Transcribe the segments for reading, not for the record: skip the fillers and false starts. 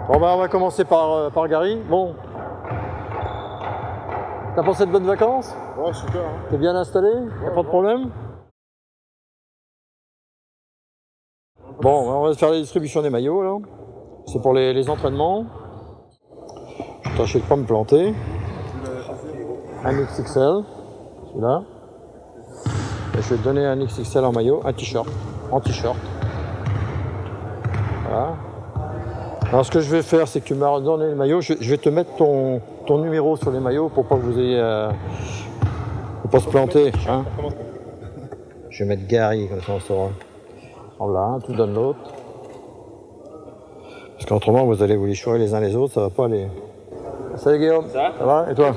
Bon bah on va commencer par Gary. Bon. T'as passé de bonnes vacances? Ouais, super. Hein. T'es bien installé? Y'a pas de problème? Bon, on va faire la distribution des maillots là. C'est pour les entraînements. Je vais tâcher de pas me planter. Un XXL, celui-là. Et je vais te donner un XXL en maillot, un t-shirt, en t-shirt. Voilà. Alors ce que je vais faire, c'est que tu m'as donné le maillot. Je vais te mettre ton numéro sur les maillots pour pas que vous ayez, pour pas se planter. Hein. Je vais mettre Gary comme ça on saura. Voilà, tu donnes l'autre. Parce qu'autrement vous allez vous les chourer les uns les autres, ça va pas aller. Salut Guillaume. Ça va? Et toi?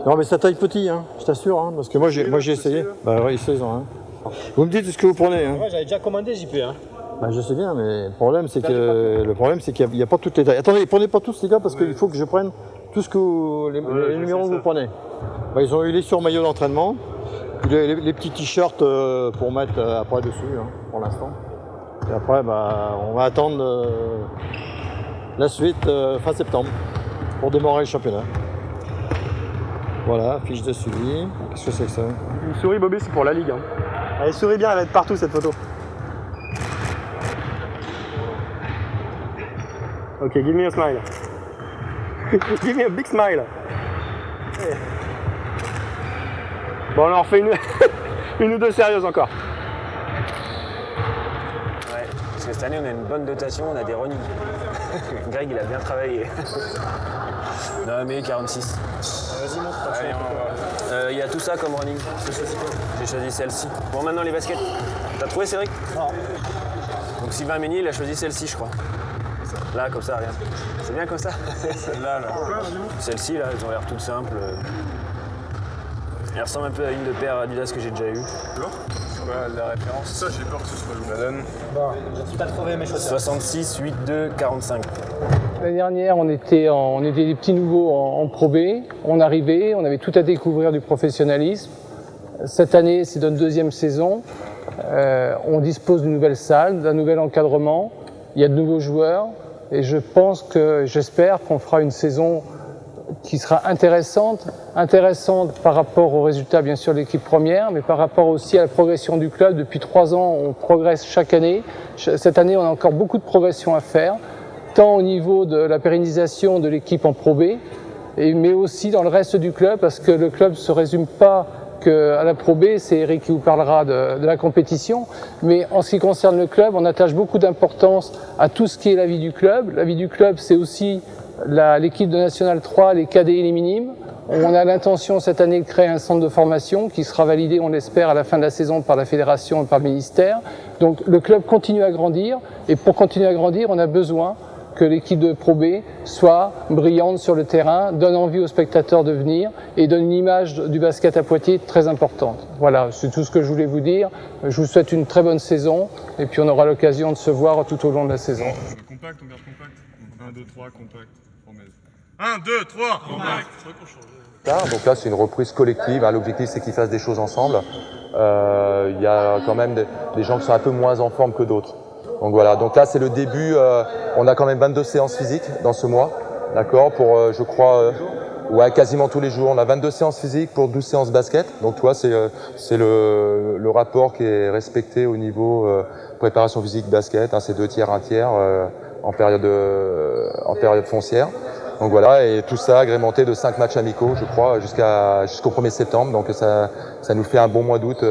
Non mais ça taille petit, hein, je t'assure, hein, parce que moi j'ai essayé. Bah oui, 16 ans. Hein. Vous me dites ce que vous prenez. Hein. Moi j'avais déjà commandé JP. Hein. Bah, je sais bien, mais le problème c'est qu'il n'y a pas toutes les tailles. Attendez, prenez pas tous les gars parce qu'il faut que je prenne tout ce que les numéros que vous prenez. Bah, ils ont eu les surmaillots d'entraînement, les petits t-shirts pour mettre après dessus, hein, pour l'instant. Et après, bah, on va attendre la suite fin septembre pour démarrer le championnat. Voilà, fiche de suivi. Qu'est-ce que c'est que ça? Une souris Bobby, c'est pour la Ligue. Hein. Allez, souris bien, elle va être partout cette photo. Ok, give me a smile. Give me a big smile. Hey. Bon, on en refait une ou deux sérieuses encore. Ouais, parce que cette année on a une bonne dotation, on a des running. Greg il a bien travaillé. Non mais 46. Vas-y montre. Il y a tout ça comme running. J'ai choisi celle-ci. Bon maintenant les baskets. T'as trouvé Cédric? Non. Donc Sylvain Meunier il a choisi celle-ci je crois. Là comme ça regarde. C'est bien comme ça. Celle-là là. Celle-ci là elles ont l'air toutes simples. Elle ressemble un peu à une de paires Adidas que j'ai déjà eu. La référence. Ça, j'ai peur que ce soit le donne. Bon, j'ai pas trouvé mes chaussures. 66, 8, 2, 45. L'année dernière, on était des petits nouveaux en Pro B. On arrivait, on avait tout à découvrir du professionnalisme. Cette année, c'est notre deuxième saison. On dispose d'une nouvelle salle, d'un nouvel encadrement. Il y a de nouveaux joueurs. Et j'espère qu'on fera une saison qui sera intéressante par rapport aux résultats bien sûr de l'équipe première, mais par rapport aussi à la progression du club. Depuis 3 ans, on progresse chaque année. Cette année, on a encore beaucoup de progression à faire, tant au niveau de la pérennisation de l'équipe en Pro B, mais aussi dans le reste du club, parce que le club ne se résume pas qu'à la Pro B, c'est Eric qui vous parlera de la compétition, mais en ce qui concerne le club, on attache beaucoup d'importance à tout ce qui est la vie du club. La vie du club, c'est aussi l'équipe de National 3, les cadets et les minimes. On a l'intention cette année de créer un centre de formation qui sera validé, on l'espère, à la fin de la saison par la fédération et par le ministère. Donc le club continue à grandir et pour continuer à grandir, on a besoin que l'équipe de Pro B soit brillante sur le terrain, donne envie aux spectateurs de venir et donne une image du basket à Poitiers très importante. Voilà, c'est tout ce que je voulais vous dire. Je vous souhaite une très bonne saison et puis on aura l'occasion de se voir tout au long de la saison. Compact, on garde compact. 1, 2, 3, compact. 1, 2, 3, compact. Donc là, c'est une reprise collective. L'objectif, c'est qu'ils fassent des choses ensemble. Il y a quand même des gens qui sont un peu moins en forme que d'autres. Donc voilà. Donc là, c'est le début. On a quand même 22 séances physiques dans ce mois. D'accord. Pour, je crois, quasiment tous les jours. On a 22 séances physiques pour 12 séances basket. Donc, tu vois, c'est le rapport qui est respecté au niveau préparation physique basket. C'est 2 tiers, 1 tiers en période foncière. Donc voilà, et tout ça agrémenté de 5 matchs amicaux, je crois, jusqu'au 1er septembre. Donc ça nous fait un bon mois d'août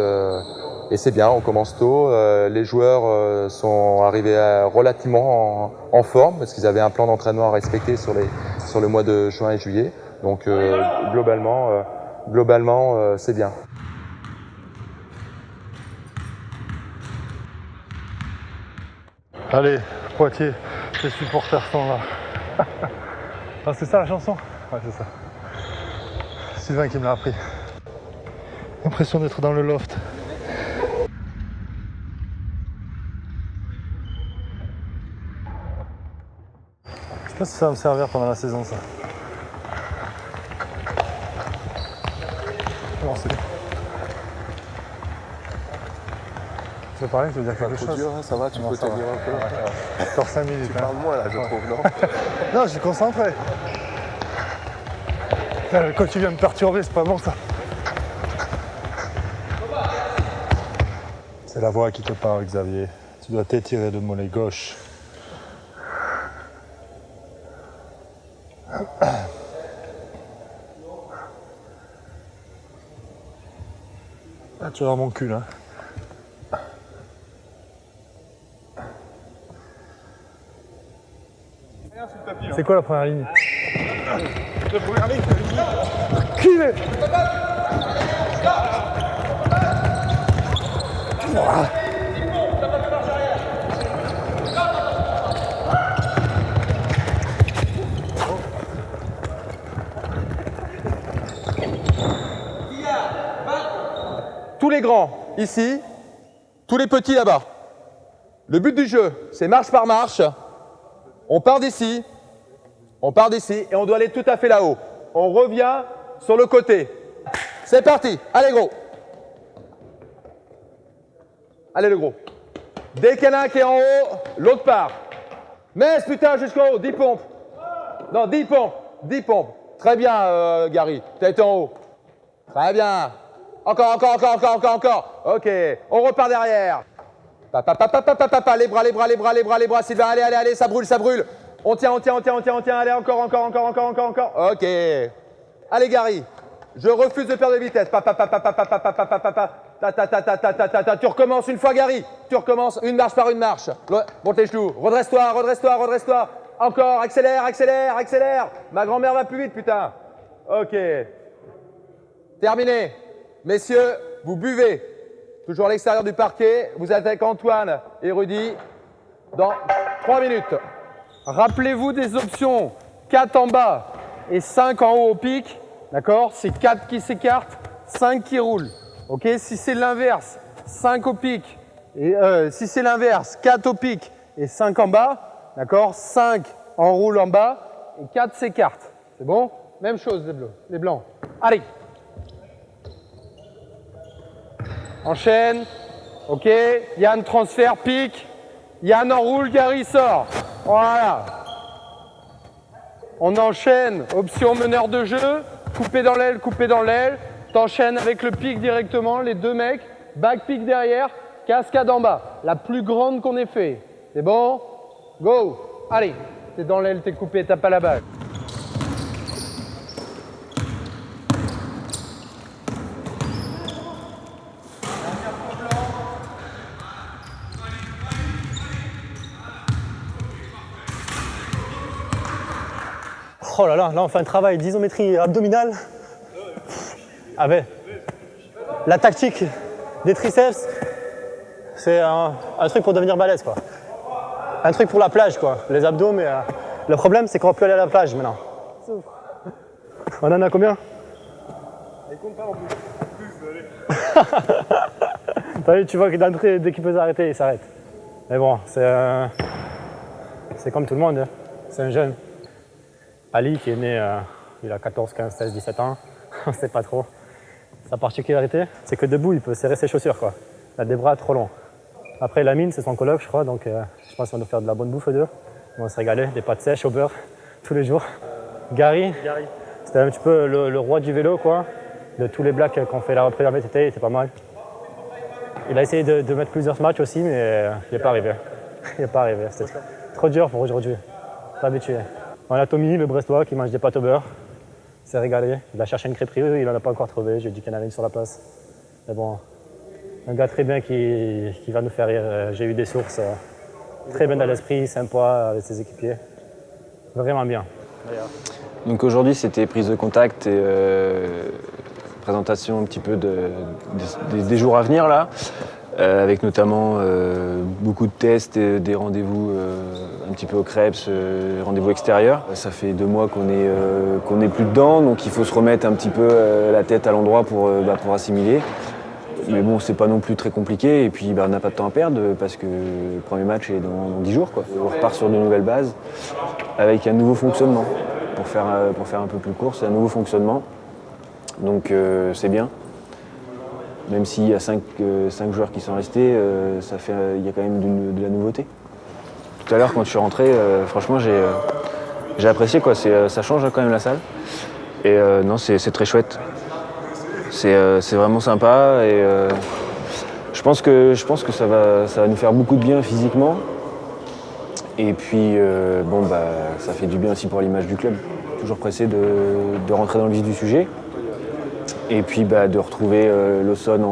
et c'est bien, on commence tôt. Les joueurs sont arrivés relativement en forme parce qu'ils avaient un plan d'entraînement à respecter sur le mois de juin et juillet. Donc globalement, c'est bien. Allez, Poitiers, les supporters sont là. Ah, c'est ça la chanson? Ouais, c'est ça. Sylvain qui me l'a appris. L'impression d'être dans le loft. Je sais pas si ça va me servir pendant la saison, ça. Non, c'est bien. veux parler, tu veux dire quelque chose? Dur, hein, ça va, tu peux te dire un peu. Encore 5 minutes. Tu parles moins là, je trouve, non? Non, je suis concentré. Quand tu viens me perturber, c'est pas bon ça. C'est la voix qui te parle, Xavier. Tu dois t'étirer de mollet gauche. Ah, tu es dans mon cul là. C'est quoi la première ligne? La première ligne, Culé. Tous les grands, ici, tous les petits là-bas. Le but du jeu, c'est marche par marche. On part d'ici et on doit aller tout à fait là-haut. On revient sur le côté. C'est parti, allez gros. Allez le gros. Dès qu'il y en a un qui est en haut, l'autre part. Messe putain jusqu'en haut, 10 pompes. Non, 10 pompes, 10 pompes. Très bien Gary, tu as été en haut. Très bien. Encore. Ok, on repart derrière. Les bras, Sylvain, allez, ça brûle. On tient, allez, encore. Ok. Allez, Gary, je refuse de perdre de vitesse. Tu recommences une fois, Gary. Tu recommences une marche par une marche. Monte tes genoux. Redresse-toi. Encore, accélère. Ma grand-mère va plus vite, putain. Ok. Terminé. Messieurs, vous buvez. Toujours à l'extérieur du parquet. Vous êtes avec Antoine et Rudy dans 3 minutes. Rappelez-vous des options 4 en bas et 5 en haut au pic. D'accord? C'est 4 qui s'écartent, 5 qui roulent. Ok? Si c'est l'inverse, 5 au pic. Et si c'est l'inverse, 4 au pic et 5 en bas. D'accord? 5 en roule en bas et 4 s'écartent. C'est bon? Même chose les blancs. Allez! Enchaîne. Ok. Yann transfert, pique. Yann enroule, Gary sort. Voilà. On enchaîne. Option meneur de jeu. Couper dans l'aile. T'enchaînes avec le pic directement, les deux mecs. Back pick derrière. Cascade en bas. La plus grande qu'on ait fait. C'est bon? Go. Allez. T'es dans l'aile, t'es coupé, t'as pas la balle. Oh là là, on fait un travail d'isométrie abdominale. Ah ben, la tactique des triceps, c'est un truc pour devenir balèze quoi. Un truc pour la plage quoi, les abdos, mais le problème c'est qu'on va plus aller à la plage maintenant. On en a combien? Et compte pas en plus. T'as vu, tu vois que d'entrée, dès qu'il peut s'arrêter, il s'arrête. Mais bon, c'est comme tout le monde, hein. C'est un jeune. Ali qui est né, il a 14, 15, 16, 17 ans, on ne sait pas trop. Sa particularité, c'est que debout, il peut serrer ses chaussures, quoi. Il a des bras trop longs. Après, Lamine, c'est son coloc, je crois, donc je pense qu'on doit faire de la bonne bouffe, eux deux. On va se régaler, des pâtes sèches au beurre, tous les jours. Gary, c'était un petit peu le roi du vélo, quoi. De tous les blacks qu'on fait la reprise en VTT, il était pas mal. Il a essayé de mettre plusieurs matchs aussi, mais il n'est pas arrivé. Il n'est pas arrivé, c'était trop dur pour aujourd'hui. Pas habitué. On a Tommy, le Brestois, qui mange des pâtes au beurre. Il s'est régalé. Il a cherché une crêperie, il n'en a pas encore trouvé. J'ai dit qu'il y en avait une sur la place. Mais bon, un gars très bien qui va nous faire rire. J'ai eu des sources très bien dans l'esprit, sympa avec ses équipiers. Vraiment bien. Donc aujourd'hui, c'était prise de contact et présentation un petit peu des jours à venir là. Avec notamment beaucoup de tests et des rendez-vous un petit peu au Krebs, rendez-vous extérieurs. Ça fait 2 mois qu'on est plus dedans, donc il faut se remettre un petit peu la tête à l'endroit pour assimiler. Mais bon, c'est pas non plus très compliqué et puis on n'a pas de temps à perdre parce que le premier match est dans 10 jours, quoi. On repart sur de nouvelles bases avec un nouveau fonctionnement. Pour faire un peu plus court, c'est un nouveau fonctionnement. Donc c'est bien. Même s'il y a 5 joueurs qui sont restés, il y a quand même de la nouveauté. Tout à l'heure, quand je suis rentré, franchement, j'ai apprécié, quoi. Ça change quand même la salle. Et non, c'est très chouette. C'est vraiment sympa. Et je pense que ça va nous faire beaucoup de bien physiquement. Et puis, ça fait du bien aussi pour l'image du club. Toujours pressé de rentrer dans le vif du sujet. Et puis, de retrouver l'Auxonne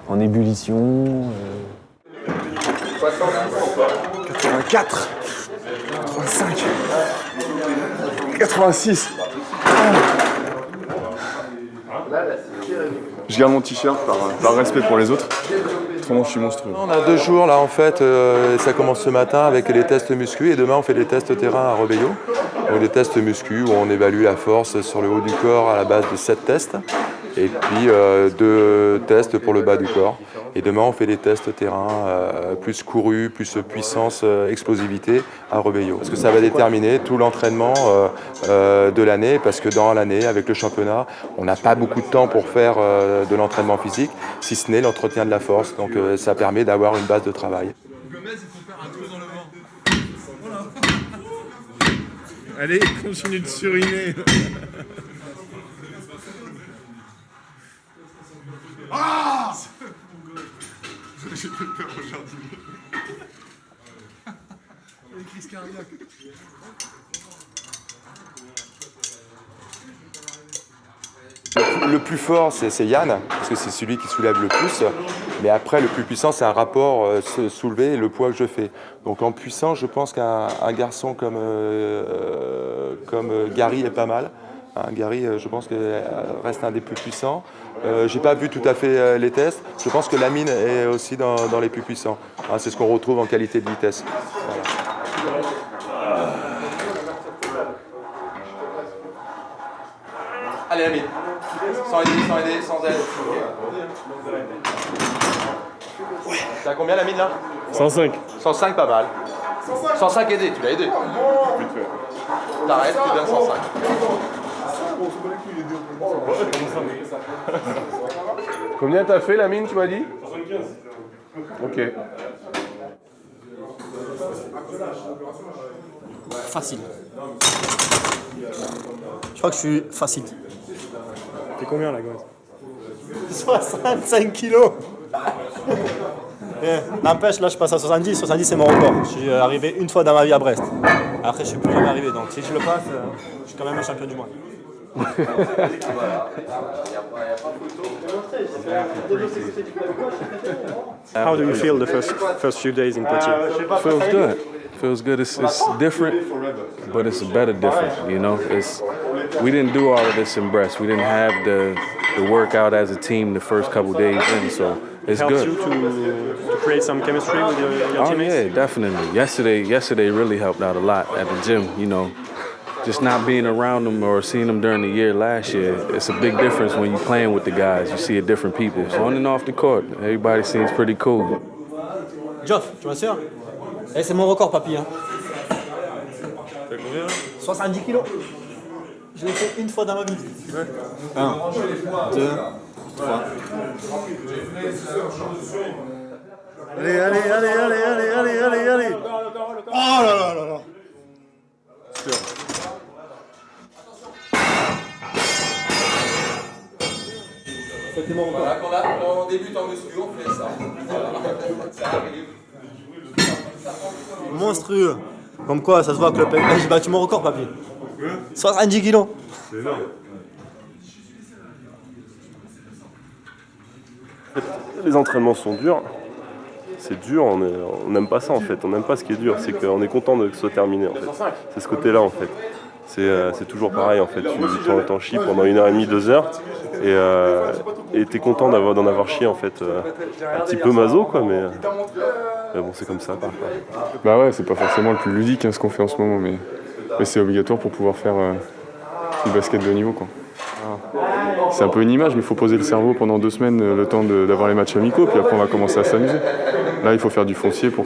en ébullition. 84, 85, 86. Je garde mon t-shirt par respect pour les autres. Autrement, je suis monstrueux. On a 2 jours là en fait, ça commence ce matin avec les tests muscu et demain on fait les tests terrain à Rebello. Donc des tests muscu où on évalue la force sur le haut du corps à la base de 7 tests et puis 2 tests pour le bas du corps. Et demain on fait des tests terrain plus couru, plus puissance, explosivité à Rebello. Parce que ça va déterminer tout l'entraînement de l'année parce que dans l'année avec le championnat on n'a pas beaucoup de temps pour faire de l'entraînement physique si ce n'est l'entretien de la force. Donc ça permet d'avoir une base de travail. Allez, continue de suriner. Ah! J'ai fait peur au jardinier. Avec crise cardiaque. Le plus fort, c'est Yann, parce que c'est celui qui soulève le plus. Mais après, le plus puissant, c'est un rapport soulevé et le poids que je fais. Donc en puissance, je pense qu'un garçon comme Gary est pas mal. Gary, je pense qu'il reste un des plus puissants. J'ai pas vu tout à fait les tests. Je pense que Lamine est aussi dans les plus puissants. C'est ce qu'on retrouve en qualité de vitesse. Voilà. Allez Lamine, sans aider, sans aide. Ouais. T'as combien Lamine là ? 105. 105 pas mal. 105 aidé, tu l'as aidé. T'arrêtes, tu donnes 105. Combien t'as fait, Lamine, tu m'as dit ? 75. Ok. Facile. Je crois que je suis facile. T'es combien, la gosse ? 65 kilos. N'empêche, là je passe à 70. 70 c'est mon record. Je suis arrivé une fois dans ma vie à Brest. Après je suis plus jamais arrivé. Donc si je le passe, je suis quand même le champion du monde. How do you feel the first few days in Poitiers? Feels good. Feels good. It's different, but it's a better different. You know, we didn't do all of this in Brest. We didn't have the workout as a team the first couple days in, so it's Helps good. you to create some chemistry with your Oh teammates? yeah, definitely. Yesterday really helped out a lot at the gym. You know, just not being around them or seeing them during the year last year, it's a big difference when you're playing with the guys. You see a different people. On and off the court, everybody seems pretty cool. Geoff, tu m'assures? Eh, c'est mon record, papy. Hein. 70 kilos. Je l'ai fait une fois dans ma vie. 1, 2, 3. Allez. Oh là là. Voilà, quand on débute en muscu, on fait ça. Monstrueux. Comme quoi, ça se voit que le pep. J'ai battu mon record, papy. 70 kilos. C'est énorme. Les entraînements sont durs. C'est dur, on n'aime pas ça en fait. On n'aime pas ce qui est dur. C'est qu'on est content que ce soit terminé en fait. C'est ce côté-là en fait. C'est toujours pareil en fait. Tu t'en chies pendant 1h30, 2 heures. Et t'es content d'en avoir chié en fait. Un petit peu maso quoi, mais bon, c'est comme ça. Bah ouais, c'est pas forcément le plus ludique ce qu'on fait en ce moment, mais c'est obligatoire pour pouvoir faire du basket de haut niveau, quoi. C'est un peu une image, mais il faut poser le cerveau pendant 2 semaines, le temps d'avoir les matchs amicaux, puis après on va commencer à s'amuser. Là, il faut faire du foncier pour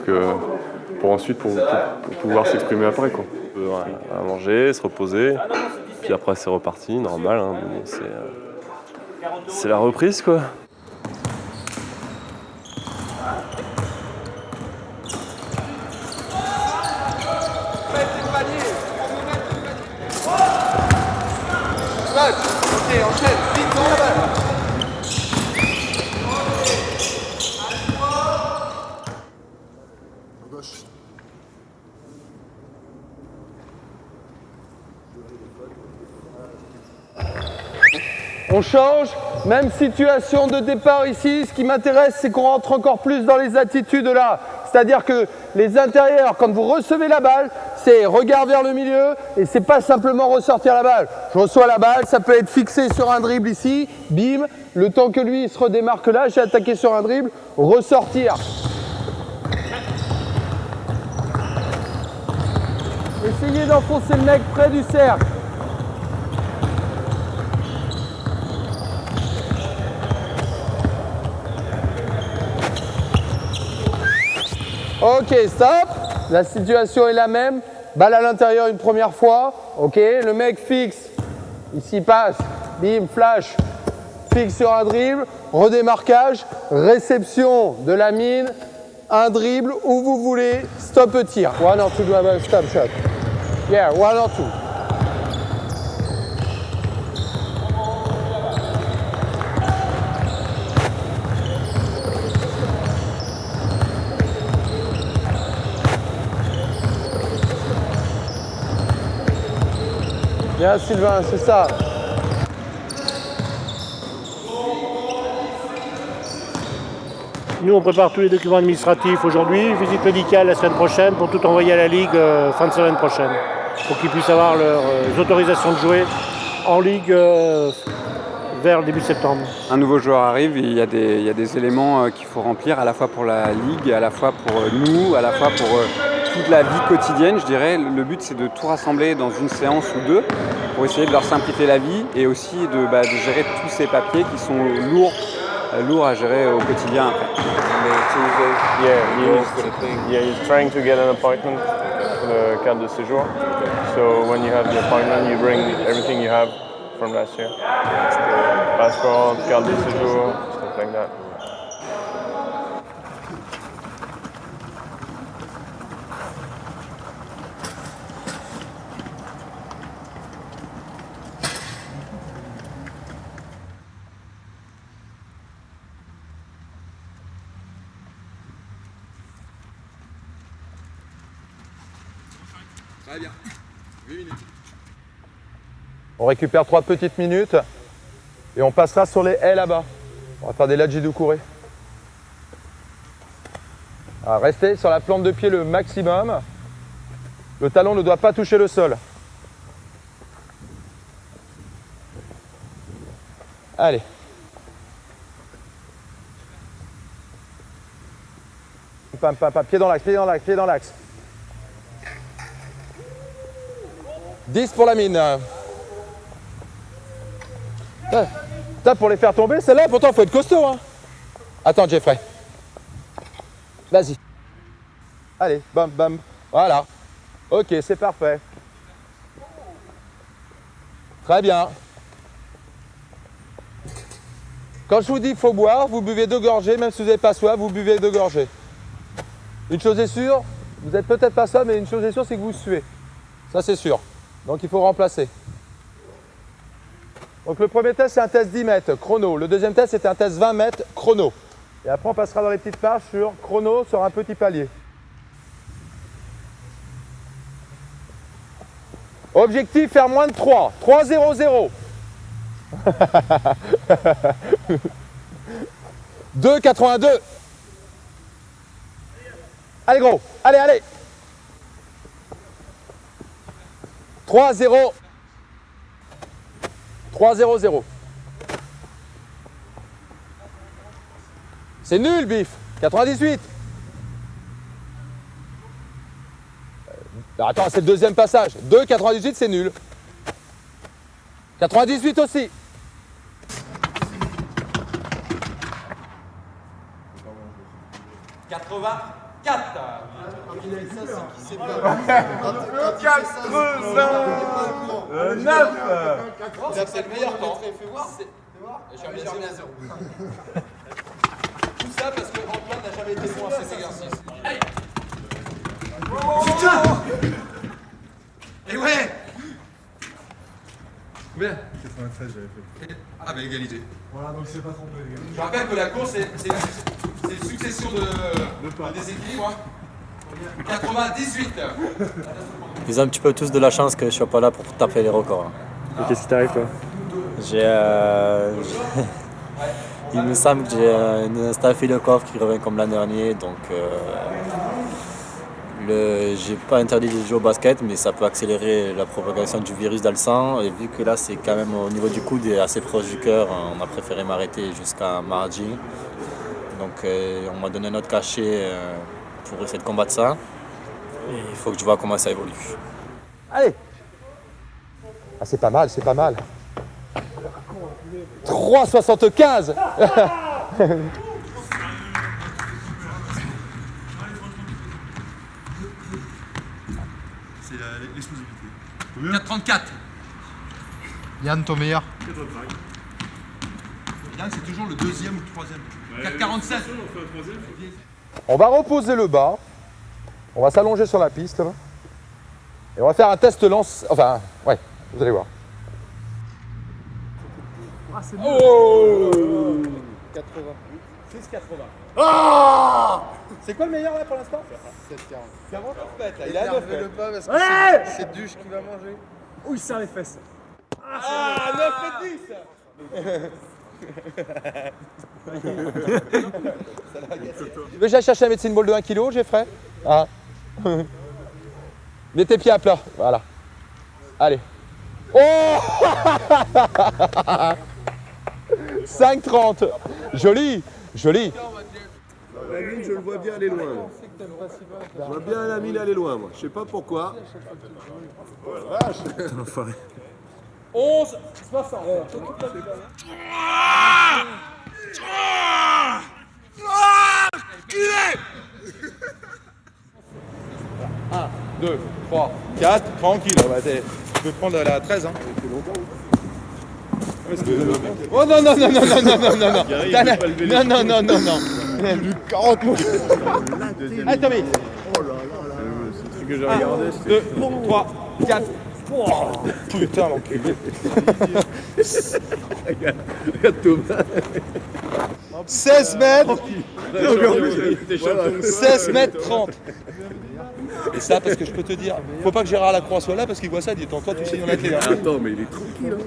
ensuite pouvoir s'exprimer après, quoi. À manger, se reposer, puis après c'est reparti, normal. Hein, c'est la reprise quoi. Ok, enchaîne, vite dans la balle. On change, même situation de départ ici. Ce qui m'intéresse, c'est qu'on rentre encore plus dans les attitudes là. C'est-à-dire que les intérieurs, quand vous recevez la balle, c'est regard vers le milieu et c'est pas simplement ressortir la balle. Je reçois la balle, ça peut être fixé sur un dribble ici, bim, le temps que lui il se redémarque là, j'ai attaqué sur un dribble, ressortir. Essayez d'enfoncer le mec près du cercle. Ok, stop. La situation est la même. Balle à l'intérieur une première fois. Ok, le mec fixe. Ici passe. Bim, flash. Fixe sur un dribble. Redémarquage. Réception de la mine. Un dribble où vous voulez. Stop tir. One or two dribble, stop shot. Yeah, one or two. Bien Sylvain, c'est ça. Nous, on prépare tous les documents administratifs aujourd'hui, visite médicale la semaine prochaine pour tout envoyer à la Ligue fin de semaine prochaine, pour qu'ils puissent avoir leurs autorisations de jouer en Ligue vers le début septembre. Un nouveau joueur arrive, il y a des éléments qu'il faut remplir à la fois pour la Ligue, à la fois pour nous, à la fois pour toute la vie quotidienne, je dirais. Le but, c'est de tout rassembler dans une séance ou deux pour essayer de leur simplifier la vie et aussi de gérer tous ces papiers qui sont lourds à gérer au quotidien après. He's trying to get an appointment for the carte de séjour. So when you have the appointment, you bring everything you have from last year. Passport, carte de séjour, stuff like that. Très bien. 8 minutes. On récupère 3 petites minutes et on passera sur les haies là-bas. On va faire des ladji doucouré. Restez sur la plante de pied le maximum. Le talon ne doit pas toucher le sol. Allez. Pam, pam, pam. Pied dans l'axe, pied dans l'axe, pied dans l'axe. 10 pour la mine. Putain, pour les faire tomber, celle-là, pourtant, il faut être costaud. Hein. Attends, Jeffrey. Vas-y. Allez, bam, bam. Voilà. Ok, c'est parfait. Très bien. Quand je vous dis qu'il faut boire, vous buvez 2 gorgées. Même si vous n'avez pas soif, vous buvez 2 gorgées. Une chose est sûre, vous n'êtes peut-être pas soif, mais une chose est sûre, c'est que vous suez. Ça, c'est sûr. Donc, il faut remplacer. Donc, le premier test, c'est un test 10 mètres, chrono. Le deuxième test, c'est un test 20 mètres, chrono. Et après, on passera dans les petites marches sur chrono sur un petit palier. Objectif, faire moins de 3. 3-0-0. 2-82. Allez, gros. Allez, allez. 3-0. 3-0-0. C'est nul, Bif. 98. Attends, c'est le deuxième passage. 2-98, c'est nul. 98 aussi. C'est le meilleur temps. Fais voir. Tout ça parce que Antoine n'a jamais jamais été bon à cet exercice. Allez. Putain. Et ouais. Combien 93, j'avais fait. Ah bah égalité. Voilà, donc c'est pas trompé, les gars. Je rappelle que la course, c'est une succession de déséquilibres. 98. Ils ont un petit peu tous de la chance que je sois pas là pour taper les records. Et qu'est-ce qui t'arrive, toi? Il me semble que j'ai un staphylocoque qui revient comme l'an dernier, donc j'ai pas interdit de jouer au basket, mais ça peut accélérer la propagation du virus dans le sang. Et vu que là, c'est quand même au niveau du coude et assez proche du cœur, on a préféré m'arrêter jusqu'à mardi. Donc on m'a donné un autre cachet pour essayer de combattre ça. Et il faut que je vois comment ça évolue. Allez. Ah, c'est pas mal, c'est pas mal. 3,75. C'est l'explosivité. 4,34. Yann, ton meilleur? Yann, c'est toujours le deuxième ou le troisième. 4,47. On va reposer le bas. On va s'allonger sur la piste. Là. Et on va faire un test lance. Enfin, ouais, vous allez voir. Ah, c'est Oh 80. 6,80. Ah c'est quoi le meilleur là pour l'instant? 7,40. 40 là. Il a 9 le pas parce que c'est Duche qui va manger. Oh, il serre les fesses. Ah, 9 et 10. Tu veux que j'aille chercher un médecine ball de 1 kg, Geoffrey? Ah. Mets tes pieds à plat. Voilà. Allez. Oh 5,30. Joli. Joli. La mine, je le vois bien aller loin. Je vois bien la mine aller loin, moi. Je sais pas pourquoi. Oh la vache. 11, 60. Un, 2, 3, 4, tranquille. Tu peux prendre la 13. Hein. Oh non, non, non, non, non, non, non, non, non. Non, non, non, non, non. 40 mots. Allez, Tommy. Oh là là là. C'est ce que j'ai regardé. 2, 3, 4. Oh, putain, l'enculé. Regarde Thomas. 16 mètres. 16 mètres 30. Et ça, parce que je peux te dire, faut pas que Gérard Lacroix soit là parce qu'il voit ça, il dit, toi, tu sais, il y en a clé. Attends, mais il est tranquille.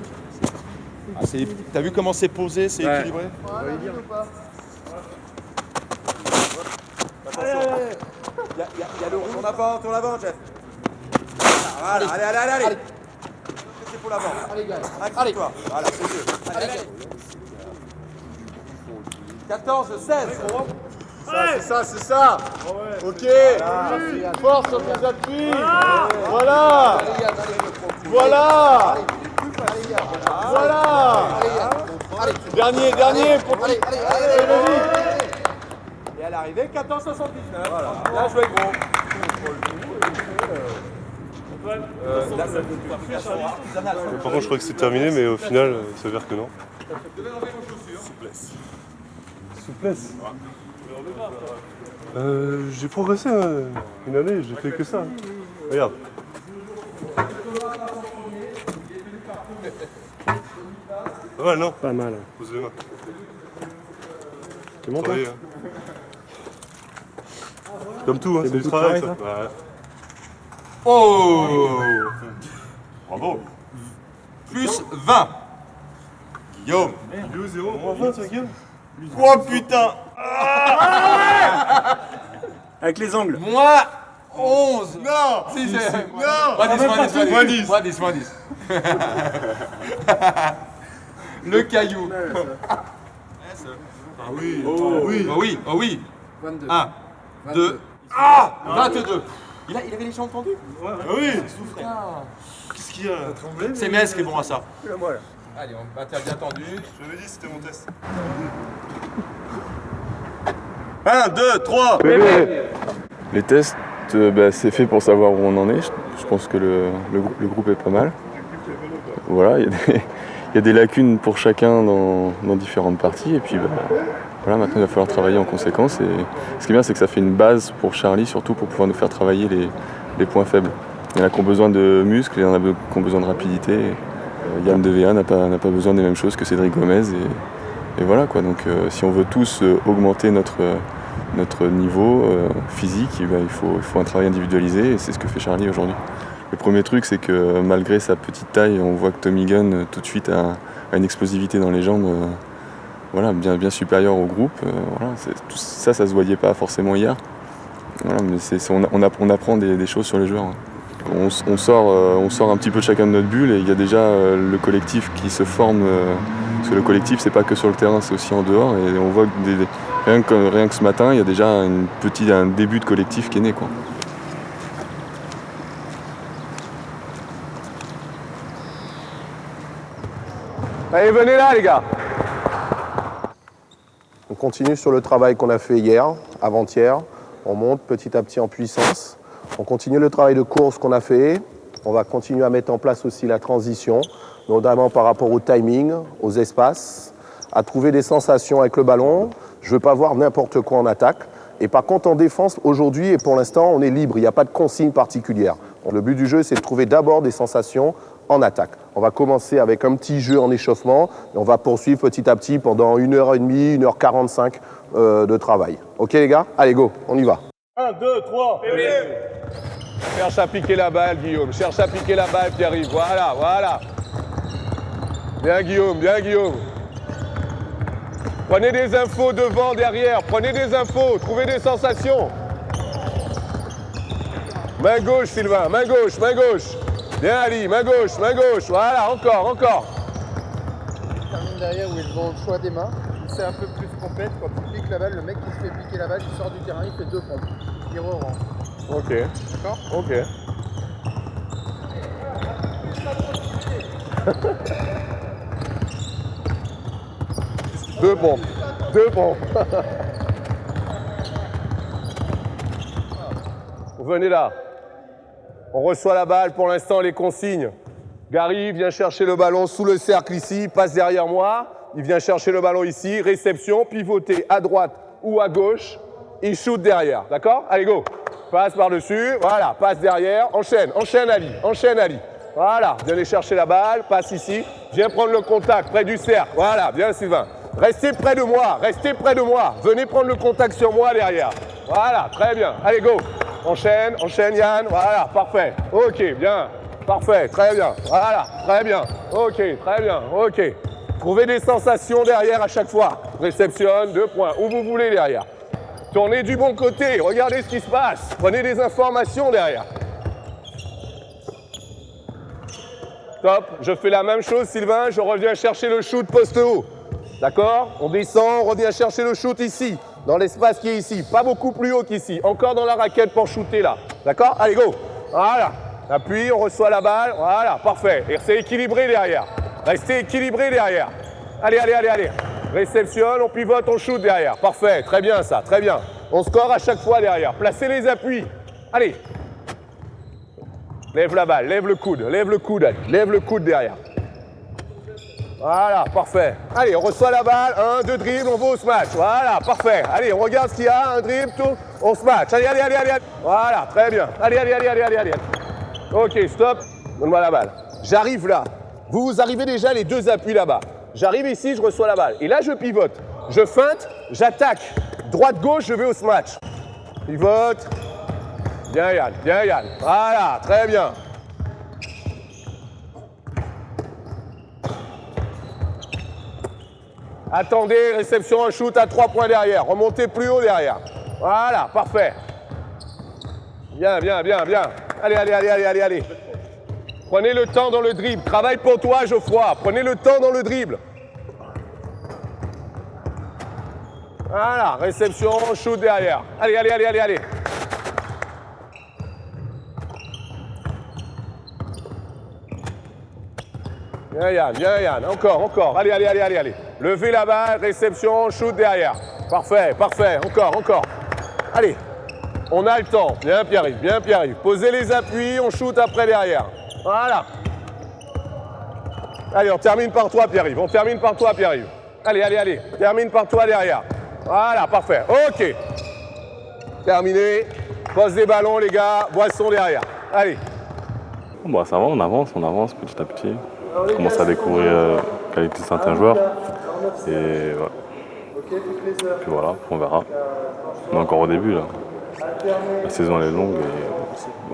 Ah, t'as vu comment c'est posé, c'est équilibré? Il y a le rouge. Tourne avant, Jeff. Voilà, allez. C'est pour l'avant. Allez, gars. Accroche-toi. Voilà, c'est mieux. Allez. 14, 16. C'est ça. Ok. Force sur tes appuis. Voilà. Dernier. Pour... Allez, vas-y. Et à l'arrivée, 14,79. Voilà. Bien joué, gros. Par contre, je crois que c'est terminé, mais au final, il s'avère que non. Souplesse. J'ai progressé une année, j'ai fait que ça. Regarde. Pas mal, non? Pas mal. Pose les mains. C'est bon, toi? Travailler, hein. Comme tout, hein, c'est du travail, ça. Ouais. Oh! Bravo. Plus 20. Guillaume. Il est où, 0? Moins 20, ça, Guillaume? Oh putain! Avec les angles. Moins 11. Non. Si, Non. Moins 10. Le caillou. Ah oui. Oh oui. 22. 1, 2, 22. Il avait les jambes tendues? Ah oui. Putain. Qu'est-ce qu'il y a? C'est Metz qui est bon à ça. Moi, là. Allez, t'as bien tendu. Je l'avais dit, c'était mon test. 1, 2, 3. Les tests, c'est fait pour savoir où on en est. Je pense que le groupe est pas mal. Voilà, il y a des lacunes pour chacun dans différentes parties. Et puis Voilà, maintenant il va falloir travailler en conséquence. Et ce qui est bien, c'est que ça fait une base pour Charlie, surtout pour pouvoir nous faire travailler les points faibles. Il y en a qui ont besoin de muscles, il y en a qui ont besoin de rapidité. Yann Devea n'a pas besoin des mêmes choses que Cédric Gomez. Et voilà quoi, donc si on veut tous augmenter notre niveau physique, il faut un travail individualisé et c'est ce que fait Charlie aujourd'hui. Le premier truc, c'est que malgré sa petite taille, on voit que Tommy Gunn tout de suite a une explosivité dans les jambes voilà, bien supérieure au groupe. Voilà, tout ça se voyait pas forcément hier. Voilà, mais on apprend des choses sur les joueurs. Hein. On sort un petit peu de chacun de notre bulle et il y a déjà le collectif qui se forme. Parce que le collectif, c'est pas que sur le terrain, c'est aussi en dehors. Et on voit que rien que ce matin, il y a déjà un début de collectif qui est né, quoi. Allez, venez là, les gars. On continue sur le travail qu'on a fait hier, avant-hier. On monte petit à petit en puissance. On continue le travail de course qu'on a fait. On va continuer à mettre en place aussi la transition, notamment par rapport au timing, aux espaces, à trouver des sensations avec le ballon. Je ne veux pas voir n'importe quoi en attaque. Et par contre, en défense, aujourd'hui et pour l'instant, on est libre. Il n'y a pas de consigne particulière. Le but du jeu, c'est de trouver d'abord des sensations en attaque. On va commencer avec un petit jeu en échauffement et on va poursuivre petit à petit pendant 1h30, 1h45 de travail. Ok les gars? Allez go, on y va. 1, 2, 3, Cherche à piquer la balle, Guillaume. Cherche à piquer la balle, Pierre-Yves. Voilà, voilà. Bien Guillaume, bien Guillaume. Prenez des infos devant, derrière. Prenez des infos, trouvez des sensations. Main gauche, Sylvain. Main gauche, main gauche. Bien Ali, main gauche, main gauche. Voilà, encore, encore. Il termine derrière où ils vont le choix des mains. C'est un peu plus complète. Quand il pique la balle, le mec qui se fait piquer la balle, il sort du terrain, il fait 2 pompes. Il re-rentre. Ok. D'accord? Ok. Deux pompes. 2 pompes. Venez là. On reçoit la balle, pour l'instant les consignes. Gary vient chercher le ballon sous le cercle ici, passe derrière moi. Il vient chercher le ballon ici, réception, pivoter à droite ou à gauche. Il shoot derrière, d'accord? Allez go. Passe par-dessus, voilà, passe derrière, enchaîne, enchaîne Ali, enchaîne Ali. Voilà, viens aller chercher la balle, passe ici. Viens prendre le contact près du cercle, voilà, viens Sylvain. Restez près de moi, restez près de moi. Venez prendre le contact sur moi derrière. Voilà, très bien, allez go. Enchaîne, enchaîne Yann, voilà, parfait. Ok, bien, parfait, très bien, voilà, très bien. Ok, très bien, ok. Trouvez des sensations derrière à chaque fois. Réceptionne, 2 points, où vous voulez derrière. Tournez du bon côté, regardez ce qui se passe. Prenez des informations derrière. Top, je fais la même chose Sylvain, je reviens chercher le shoot poste haut. D'accord? On descend, on revient chercher le shoot ici, dans l'espace qui est ici. Pas beaucoup plus haut qu'ici, encore dans la raquette pour shooter là. D'accord? Allez go. Voilà, appuie, on reçoit la balle, voilà, parfait. Et restez équilibré derrière. Restez équilibré derrière. Allez, allez, allez, allez. Réceptionne, on pivote, on shoot derrière. Parfait, très bien ça, très bien. On score à chaque fois derrière. Placez les appuis. Allez. Lève la balle, lève le coude, allez. Lève le coude derrière. Voilà, parfait. Allez, on reçoit la balle, 1, 2 dribbles, on va au smash. Voilà, parfait. Allez, on regarde ce qu'il y a, un dribble, tout, on smash. Allez, allez, allez, allez. Voilà, très bien. Allez, allez, allez, allez, allez, allez. Ok, stop. Donne-moi la balle. J'arrive là. Vous arrivez déjà les 2 appuis là-bas. J'arrive ici, je reçois la balle. Et là, je pivote. Je feinte, j'attaque. Droite-gauche, je vais au smash. Pivote. Bien Yann, bien Yann. Voilà, très bien. Attendez, réception, un shoot à 3 points derrière. Remontez plus haut derrière. Voilà, parfait. Bien, bien, bien, bien. Allez, allez, allez, allez, allez, allez. Prenez le temps dans le dribble. Travaille pour toi, Geoffroy. Prenez le temps dans le dribble. Voilà, réception, shoot derrière. Allez, allez, allez, allez, allez. Bien Yann, bien Yann. Encore, encore. Allez, allez, allez, allez, allez. Levez la balle, réception, shoot derrière. Parfait, parfait. Encore, encore. Allez. On a le temps. Bien Pierre-Yves, bien Pierre-Yves. Posez les appuis, on shoot après derrière. Voilà. Allez, on termine par toi, Pierre-Yves. On termine par toi, Pierre-Yves. Allez, allez, allez. Termine par toi derrière. Voilà, parfait. Ok. Terminé. Pose des ballons, les gars. Boisson derrière. Allez. Bon, ça va, on avance petit à petit. On commence à découvrir la qualité de certains joueurs. Et voilà. Puis voilà, on verra. On est encore au début là. La saison elle est longue.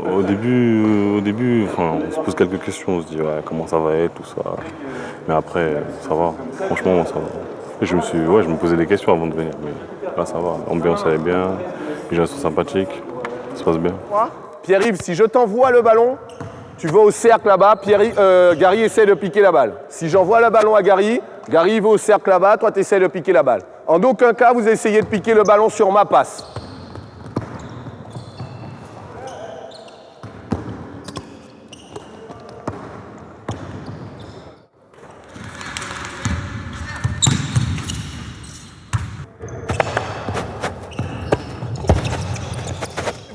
Et au début, enfin, on se pose quelques questions. On se dit ouais, comment ça va être, tout ça. Mais après, ça va. Franchement, ça va. Et je me posais des questions avant de venir. Mais là, ça va. L'ambiance elle est bien. Les gens sont sympathiques. Ça se passe bien. Pierre-Yves, si je t'envoie le ballon, tu vas au cercle là-bas. Gary essaie de piquer la balle. Si j'envoie le ballon à Gary, Gary va au cercle là-bas, toi tu essaies de piquer la balle. En aucun cas, vous essayez de piquer le ballon sur ma passe.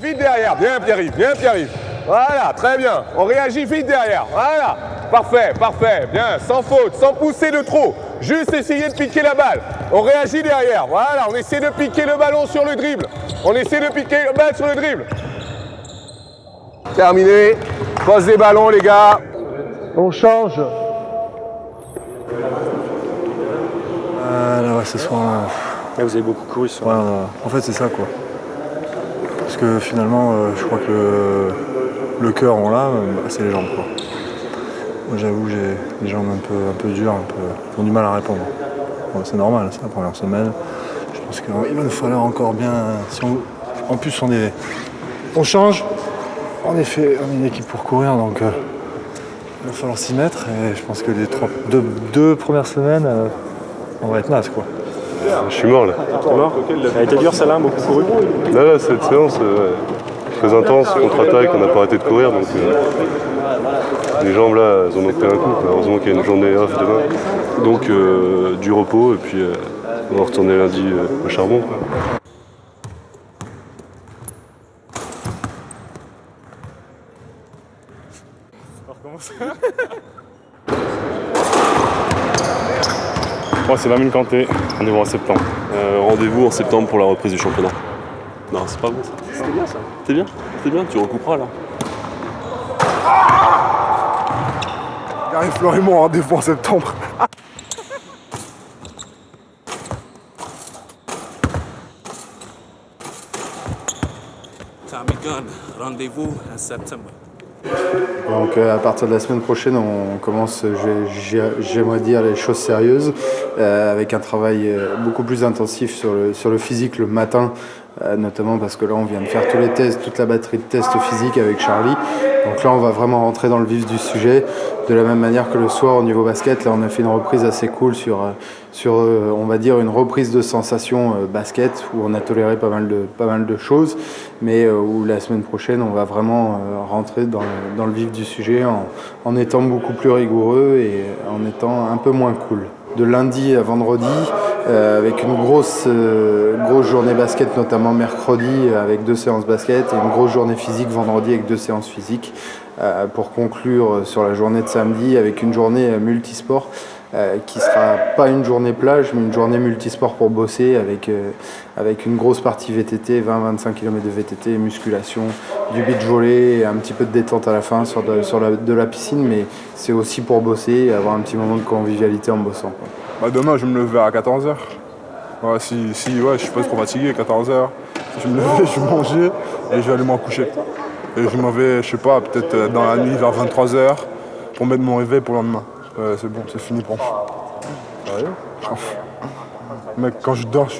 Vite derrière, bien Pierre-Yves, bien Pierre-Yves. Voilà, très bien. On réagit vite derrière. Voilà. Parfait, parfait. Bien, sans faute, sans pousser de trop. Juste essayer de piquer la balle. On réagit derrière. Voilà, on essaie de piquer le ballon sur le dribble. On essaie de piquer le ballon sur le dribble. Terminé. Pose des ballons, les gars. On change. Là, ouais, ce soir. Là, vous avez beaucoup couru ce soir. Ouais, en fait, c'est ça, quoi. Parce que finalement, je crois que le cœur, on l'a, c'est les jambes, quoi. Moi, j'avoue, j'ai les jambes un peu dures, qui ont du mal à répondre. Bon, c'est normal, c'est la première semaine. Je pense qu'il va nous falloir encore bien. En plus, on change. En effet, on est une équipe pour courir, donc il va falloir s'y mettre. Et je pense que les deux premières semaines, on va être naze, quoi. Je suis mort là. T'es mort? Elle a été dure celle-là, beaucoup couru? Là, cette séance, très intense, contre-attaque, on n'a pas arrêté de courir. Donc, les jambes là, elles en ont pris un coup. Heureusement qu'il y a une journée off demain. Donc du repos et puis on va retourner lundi au charbon. Quoi. Moi c'est Lamine Kanté, rendez-vous en septembre. Rendez-vous en septembre pour la reprise du championnat. Non, c'est pas bon ça. C'était bien ça. C'est bien, tu recouperas là. Gary Florimont, rendez-vous en septembre. Tommy Gunn, rendez-vous en septembre. Donc à partir de la semaine prochaine, on commence, j'aimerais dire, les choses sérieuses, avec un travail beaucoup plus intensif sur le physique le matin, notamment parce que là on vient de faire tous les tests, toute la batterie de tests physiques avec Charlie. Donc là on va vraiment rentrer dans le vif du sujet, de la même manière que le soir au niveau basket. Là on a fait une reprise assez cool sur on va dire une reprise de sensations basket, où on a toléré pas mal de choses, mais où la semaine prochaine on va vraiment rentrer dans le vif du sujet en étant beaucoup plus rigoureux et en étant un peu moins cool. De lundi à vendredi, avec une grosse journée basket, notamment mercredi avec 2 séances basket, et une grosse journée physique vendredi avec 2 séances physiques, pour conclure sur la journée de samedi avec une journée multisport, qui sera pas une journée plage mais une journée multisport pour bosser avec une grosse partie VTT, 20-25 km de VTT, musculation, du beach volley et un petit peu de détente à la fin sur de la piscine, mais c'est aussi pour bosser et avoir un petit moment de convivialité en bossant, quoi. Bah demain je vais me lever à 14h. Ouais, si je suis pas trop fatigué, 14h. Je vais me lever, je vais manger et je vais aller m'en coucher. Et je m'en vais, je sais pas, peut-être dans la nuit vers 23h pour mettre mon réveil pour le lendemain. C'est bon, c'est fini pour moi. Sérieux ? Mec, quand je dors, je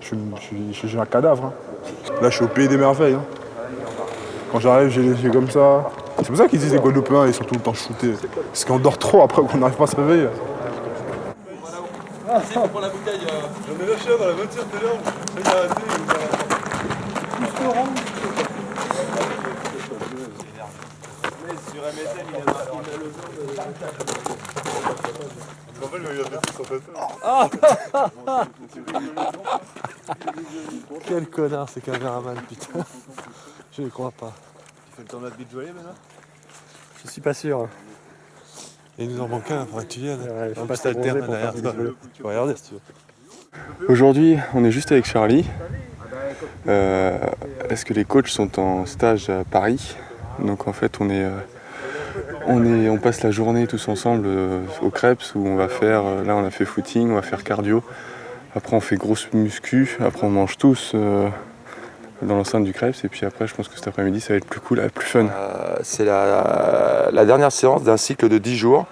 suis un cadavre. Hein. Là, je suis au pays des merveilles. Hein. Quand j'arrive, j'ai les yeux comme ça. C'est pour ça qu'ils disent les Guadeloupéens, ils sont tout le temps shootés. Parce qu'on dort trop après qu'on n'arrive pas à se réveiller. C'est pour la bouteille. J'en ai lâché dans la voiture tout à l'heure. Il a arrêté. Sur MSN, il a marqué en fait, il a fait tout en fait. Quel connard ces caméramans, putain. Je ne crois pas. Tu fais le tournoi de beach volley maintenant? Je suis pas sûr. Et il nous en manque un, il faudrait que tu viennes. Ouais, un petit alterne derrière toi. Tu vas regarder si tu veux. Aujourd'hui, on est juste avec Charlie. Est-ce que les coachs sont en stage à Paris? Donc en fait, on passe la journée tous ensemble au Krebs où on va faire, là on a fait footing, on va faire cardio. Après on fait grosse muscu, après on mange tous dans l'enceinte du Krebs et puis après je pense que cet après-midi ça va être plus cool, plus fun. C'est la dernière séance d'un cycle de 10 jours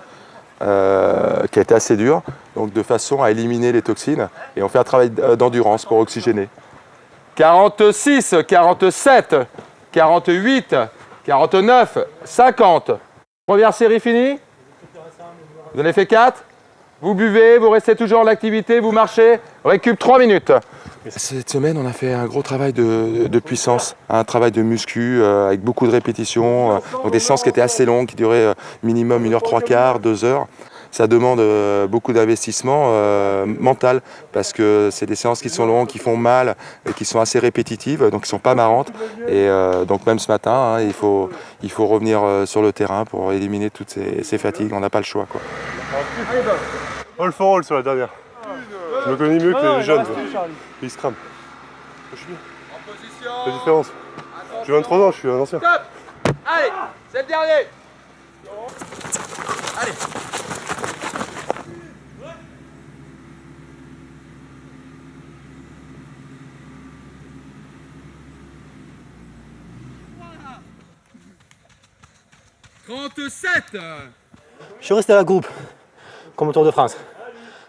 qui a été assez dur, donc de façon à éliminer les toxines et on fait un travail d'endurance pour oxygéner. 46, 47, 48, 49, 50. Première série finie. Vous en avez fait 4. Vous buvez, vous restez toujours en activité, vous marchez. Récup 3 minutes. Cette semaine, on a fait un gros travail de puissance, un travail de muscu avec beaucoup de répétitions, donc des séances qui étaient assez longues, qui duraient minimum 1h 3/4, 2 heures. Ça demande beaucoup d'investissement mental parce que c'est des séances qui sont longues, qui font mal et qui sont assez répétitives, donc qui ne sont pas marrantes. Et donc même ce matin, il faut revenir sur le terrain pour éliminer toutes ces fatigues. On n'a pas le choix, quoi. All for all sur la dernière. Je me connais mieux que les jeunes. Ils se crament. Je suis bien. La différence. J'ai 23 ans, je suis un ancien. Stop. Allez, c'est le dernier. Allez. Voilà. 37. Je suis resté à la groupe, comme au Tour de France.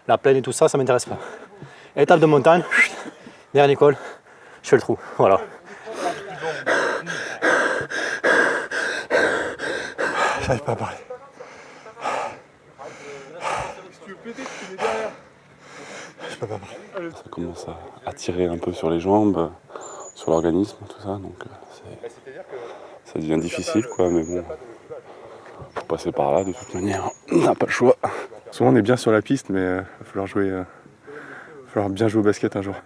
La plaine et tout ça, ça m'intéresse pas. Étape de montagne, dernier col, je fais le trou, voilà. J'arrive pas à parler. Je peux pas parler. Ça commence à tirer un peu sur les jambes, sur l'organisme, tout ça, donc ça devient difficile, quoi, mais bon, faut passer par là de toute manière, on n'a pas le choix. Souvent on est bien sur la piste, mais il va falloir bien jouer au basket un jour.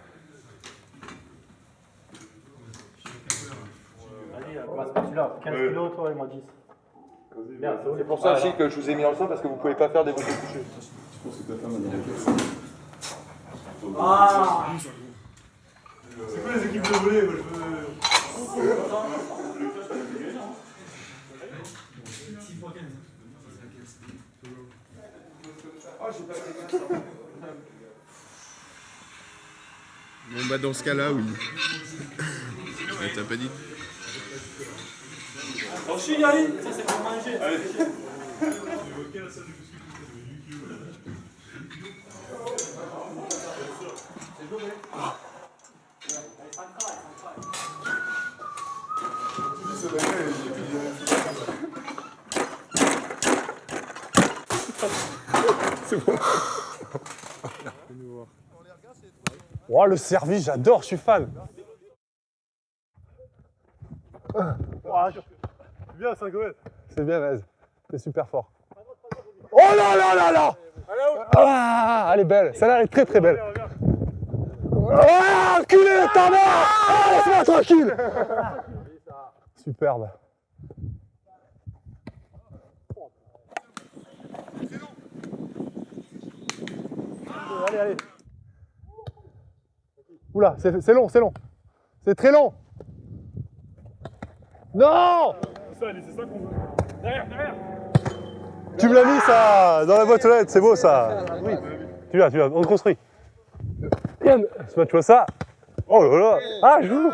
Celui-là, 15 kg, toi et moi 10. C'est pour ça aussi que je vous ai mis ensemble parce que vous pouvez pas faire des beautés couchées. C'est quoi les équipes de volley? Bon bah dans ce cas-là, oui. T'as pas dit? On chine, allez. Ça c'est pour manger. Allez. C'est bon. Oh, le service, j'adore, je suis fan. C'est bien, 5 mètres. C'est bien, Vez. C'est super fort. Oh là là là là! Ah, elle est belle. Celle-là, elle est très très belle. Ah, enculé, t'en as! Ah, laisse-moi tranquille! Superbe. Allez, allez. Oula, c'est long, c'est long. C'est très long. Non! C'est ça qu'on veut. Derrière. Tu me l'as mis ça dans la boîte aux lettres, c'est beau ça. Oui. Tu l'as, on le construit. Yann, tu vois ça? Oh là là. Ah, je joue.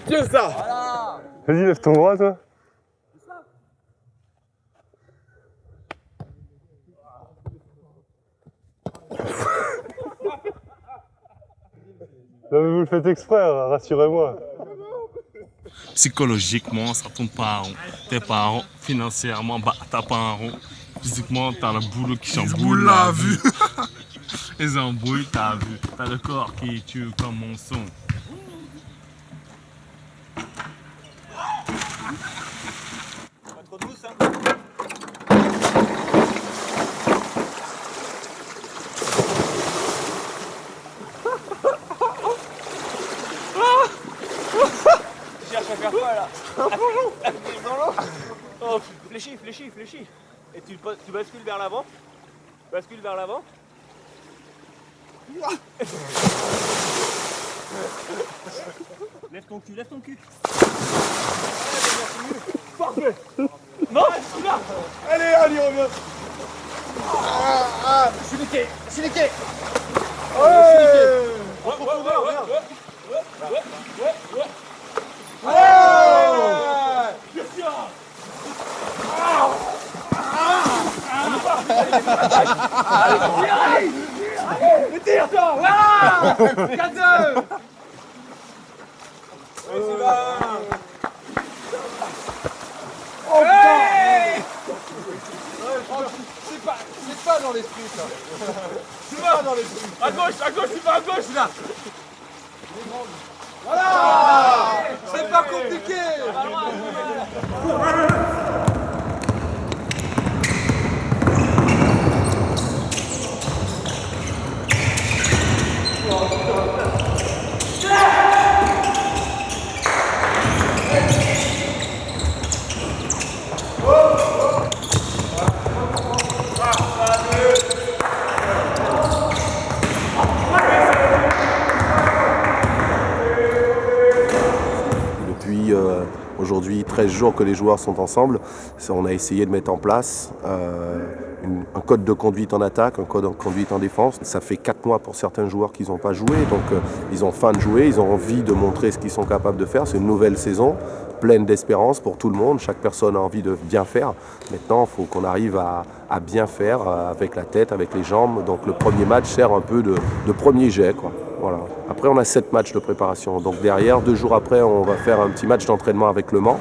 Tiens ça. Vas-y, lève ton bras, toi. Non, mais vous le faites exprès, rassurez-moi. Psychologiquement, ça tourne pas en rond. T'es pas en rond. Financièrement, bah, t'as pas en rond. Physiquement, t'as le boulot qui chamboule la vue. Les embrouilles, t'as vu. T'as le corps qui tue comme mon son. Pas trop douce, hein. Tu cherches à faire quoi là? Dans l'eau. Oh, fléchis. Et tu bascules vers l'avant. Bascule vers l'avant. Lève ton cul, lève ton cul. Parfait. Non, là. Allez, allez, reviens. Je suis niqué, je suis niqué. Ouais. En profondeur, regarde. Bien sûr. Allez, tire-toi. 4-2. Oh hey, c'est pas dans l'esprit ça. C'est pas dans l'esprit. À gauche, c'est pas à gauche là. Voilà. C'est pas compliqué. Depuis aujourd'hui 13 jours que les joueurs sont ensemble, on a essayé de mettre en place un code de conduite en attaque, un code de conduite en défense. Ça fait 4 mois pour certains joueurs qu'ils n'ont pas joué, donc ils ont faim de jouer, ils ont envie de montrer ce qu'ils sont capables de faire. C'est une nouvelle saison, pleine d'espérance pour tout le monde, chaque personne a envie de bien faire. Maintenant, il faut qu'on arrive à bien faire avec la tête, avec les jambes. Donc le premier match sert un peu de premier jet, quoi. Voilà. Après, on a 7 matchs de préparation. Donc derrière, 2 jours après, on va faire un petit match d'entraînement avec Le Mans.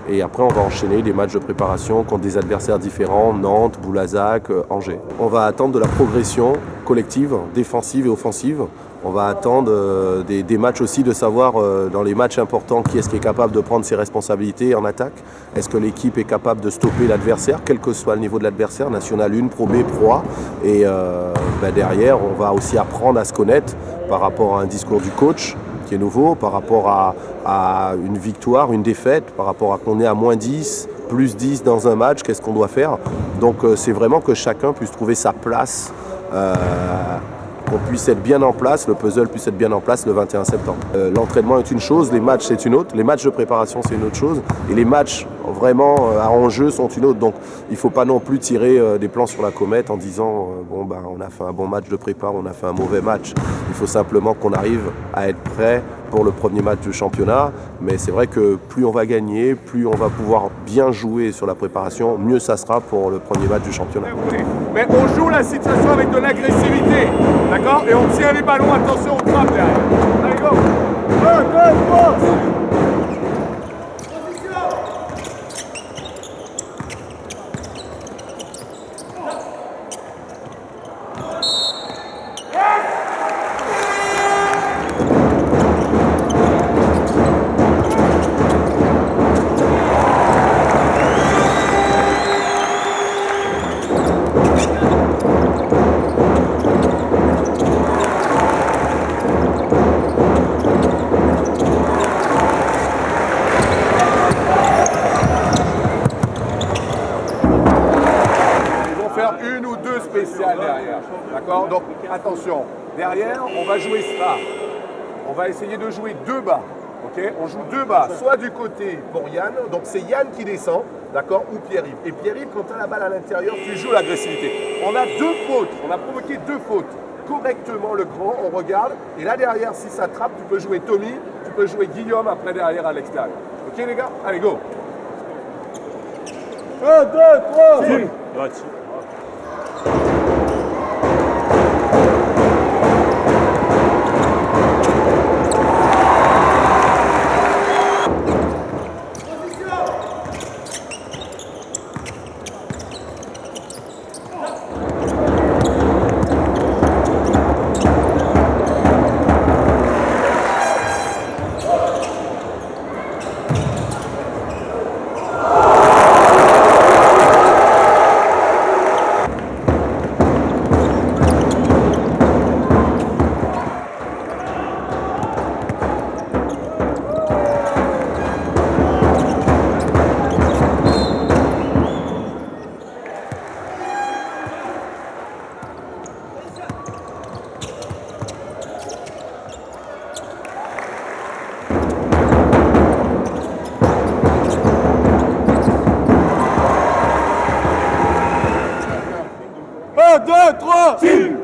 Et après, on va enchaîner des matchs de préparation contre des adversaires différents, Nantes, Boulazac, Angers. On va attendre de la progression collective, défensive et offensive. On va attendre des matchs aussi, de savoir dans les matchs importants qui est-ce qui est capable de prendre ses responsabilités en attaque. Est-ce que l'équipe est capable de stopper l'adversaire, quel que soit le niveau de l'adversaire, National 1, Pro B, Pro A. Et derrière, on va aussi apprendre à se connaître par rapport à un discours du coach qui est nouveau, par rapport à une victoire, une défaite, par rapport à qu'on est à moins 10, plus 10 dans un match, qu'est-ce qu'on doit faire. Donc c'est vraiment que chacun puisse trouver sa place, qu'on puisse être bien en place, le puzzle puisse être bien en place le 21 septembre. L'entraînement est une chose, les matchs c'est une autre, les matchs de préparation c'est une autre chose, et les matchs vraiment à enjeu sont une autre. Donc il ne faut pas non plus tirer des plans sur la comète en disant on a fait un bon match de prépa, on a fait un mauvais match. Il faut simplement qu'on arrive à être prêt pour le premier match du championnat, mais c'est vrai que plus on va gagner, plus on va pouvoir bien jouer sur la préparation, mieux ça sera pour le premier match du championnat. Mais on joue la situation avec de l'agressivité, d'accord? Et on tient les ballons, attention, on trappe derrière. Allez, go! 1, 2, 3! Derrière, d'accord? Donc attention, derrière on va jouer ça. On va essayer de jouer 2 bas, ok? On joue 2 bas, soit du côté pour Yann, donc c'est Yann qui descend, d'accord? Ou Pierre-Yves. Et Pierre-Yves, quand tu as la balle à l'intérieur, tu joues l'agressivité. On a 2 fautes, on a provoqué 2 fautes. Correctement le grand, on regarde, et là derrière, si ça trappe, tu peux jouer Tommy, tu peux jouer Guillaume après derrière à l'extérieur. Ok les gars? Allez go! 1, 2, 3! 2, 3.